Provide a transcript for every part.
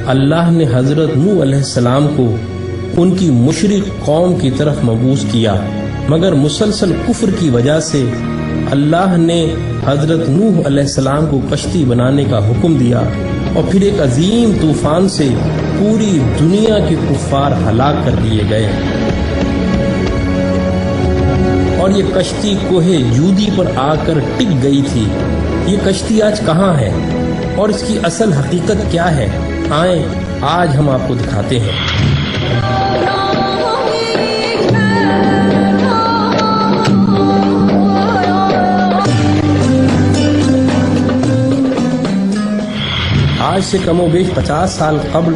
اللہ نے حضرت نوح علیہ السلام کو ان کی مشرک قوم کی طرف مبعوث کیا، مگر مسلسل کفر کی وجہ سے اللہ نے حضرت نوح علیہ السلام کو کشتی بنانے کا حکم دیا، اور پھر ایک عظیم طوفان سے پوری دنیا کے کفار ہلاک کر دیے گئے۔ اور یہ کشتی کوہ جودی پر آ کر ٹک گئی تھی۔ یہ کشتی آج کہاں ہے اور اس کی اصل حقیقت کیا ہے؟ آئیں آج ہم آپ کو دکھاتے ہیں۔ آج سے کم و بیش 50 سال قبل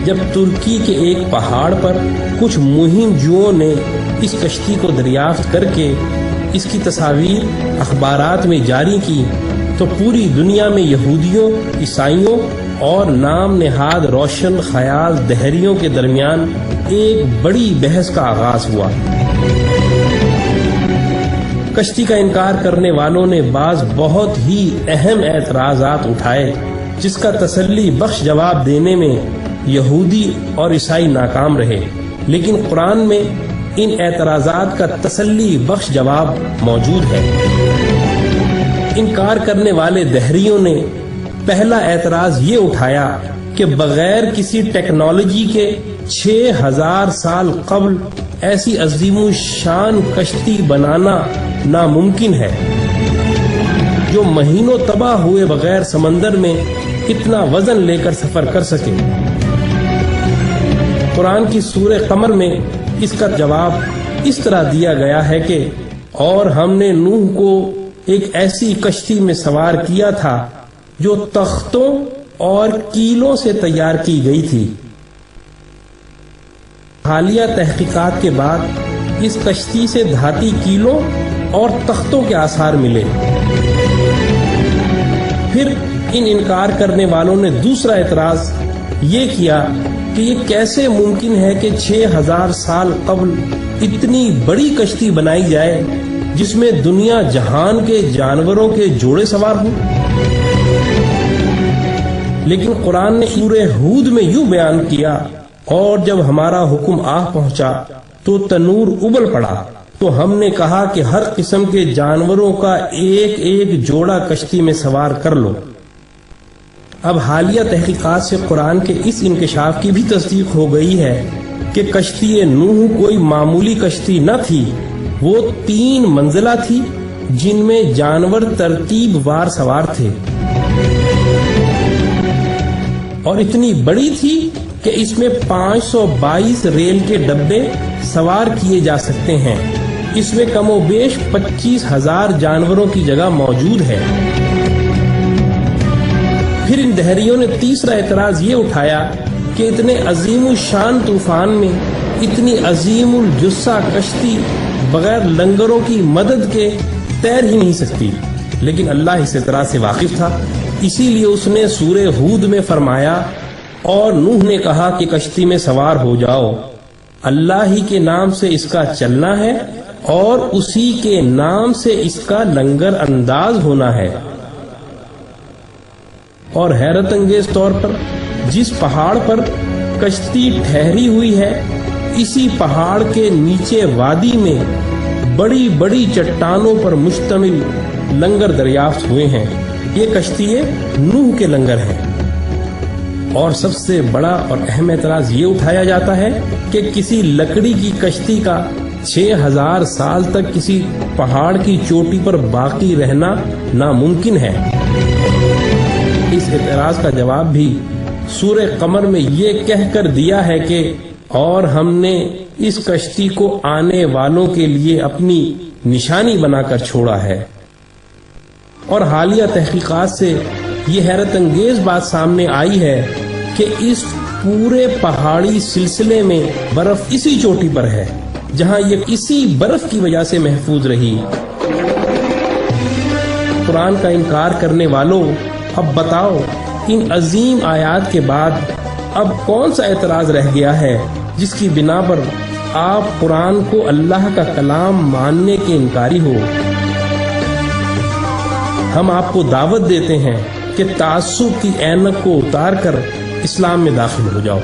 جب ترکی کے ایک پہاڑ پر کچھ مہم جوؤں نے اس کشتی کو دریافت کر کے اس کی تصاویر اخبارات میں جاری کی، تو پوری دنیا میں یہودیوں، عیسائیوں اور نام نہاد روشن خیال دہریوں کے درمیان ایک بڑی بحث کا آغاز ہوا۔ کشتی کا انکار کرنے والوں نے بعض بہت ہی اہم اعتراضات اٹھائے، جس کا تسلی بخش جواب دینے میں یہودی اور عیسائی ناکام رہے، لیکن قرآن میں ان اعتراضات کا تسلی بخش جواب موجود ہے۔ انکار کرنے والے دہریوں نے پہلا اعتراض یہ اٹھایا کہ بغیر کسی ٹیکنالوجی کے 6000 سال قبل ایسی عظیم الشان کشتی بنانا ناممکن ہے جو مہینوں تباہ ہوئے بغیر سمندر میں اتنا وزن لے کر سفر کر سکے۔ قرآن کی سورہ قمر میں اس کا جواب اس طرح دیا گیا ہے کہ اور ہم نے نوح کو ایک ایسی کشتی میں سوار کیا تھا جو تختوں اور کیلوں سے تیار کی گئی تھی۔ حالیہ تحقیقات کے بعد اس کشتی سے دھاتی کیلوں اور تختوں کے آثار ملے۔ پھر ان انکار کرنے والوں نے دوسرا اعتراض یہ کیا کہ یہ کیسے ممکن ہے کہ 6000 سال قبل اتنی بڑی کشتی بنائی جائے جس میں دنیا جہان کے جانوروں کے جوڑے سوار ہوں۔ لیکن قرآن نے سورہ ہود میں یوں بیان کیا، اور جب ہمارا حکم آ پہنچا تو تنور ابل پڑا، تو ہم نے کہا کہ ہر قسم کے جانوروں کا ایک ایک جوڑا کشتی میں سوار کر لو۔ اب حالیہ تحقیقات سے قرآن کے اس انکشاف کی بھی تصدیق ہو گئی ہے کہ کشتی نوح کوئی معمولی کشتی نہ تھی، وہ 3 منزلہ تھی جن میں جانور ترتیب وار سوار تھے، اور اتنی بڑی تھی کہ اس میں 522 ریل کے ڈبے سوار کیے جا سکتے ہیں۔ اس میں کم و بیش 25,000 جانوروں کی جگہ موجود ہے۔ پھر ان دہریوں نے تیسرا اعتراض یہ اٹھایا کہ اتنے عظیم الشان طوفان میں اتنی عظیم الجثہ کشتی بغیر لنگروں کی مدد کے تیر ہی نہیں سکتی، لیکن اللہ اس اعتراض سے واقف تھا، اسی لیے اس نے سورہ ہود میں فرمایا، اور نوح نے کہا کہ کشتی میں سوار ہو جاؤ، اللہ ہی کے نام سے اس کا چلنا ہے اور اسی کے نام سے اس کا لنگر انداز ہونا ہے۔ اور حیرت انگیز طور پر جس پہاڑ پر کشتی ٹھہری ہوئی ہے، اسی پہاڑ کے نیچے وادی میں بڑی بڑی چٹانوں پر مشتمل لنگر دریافت ہوئے ہیں۔ یہ کشتی نوح کے لنگر ہیں۔ اور سب سے بڑا اور اہم اعتراض یہ اٹھایا جاتا ہے کہ کسی لکڑی کی کشتی کا 6000 سال تک کسی پہاڑ کی چوٹی پر باقی رہنا ناممکن ہے۔ اس اعتراض کا جواب بھی سورہ قمر میں یہ کہہ کر دیا ہے کہ اور ہم نے اس کشتی کو آنے والوں کے لیے اپنی نشانی بنا کر چھوڑا ہے۔ اور حالیہ تحقیقات سے یہ حیرت انگیز بات سامنے آئی ہے کہ اس پورے پہاڑی سلسلے میں برف اسی چوٹی پر ہے جہاں یہ اسی برف کی وجہ سے محفوظ رہی۔ قرآن کا انکار کرنے والوں، اب بتاؤ ان عظیم آیات کے بعد اب کون سا اعتراض رہ گیا ہے جس کی بنا پر آپ قرآن کو اللہ کا کلام ماننے کے انکاری ہو؟ ہم آپ کو دعوت دیتے ہیں کہ تعصب کی اینک کو اتار کر اسلام میں داخل ہو جاؤ۔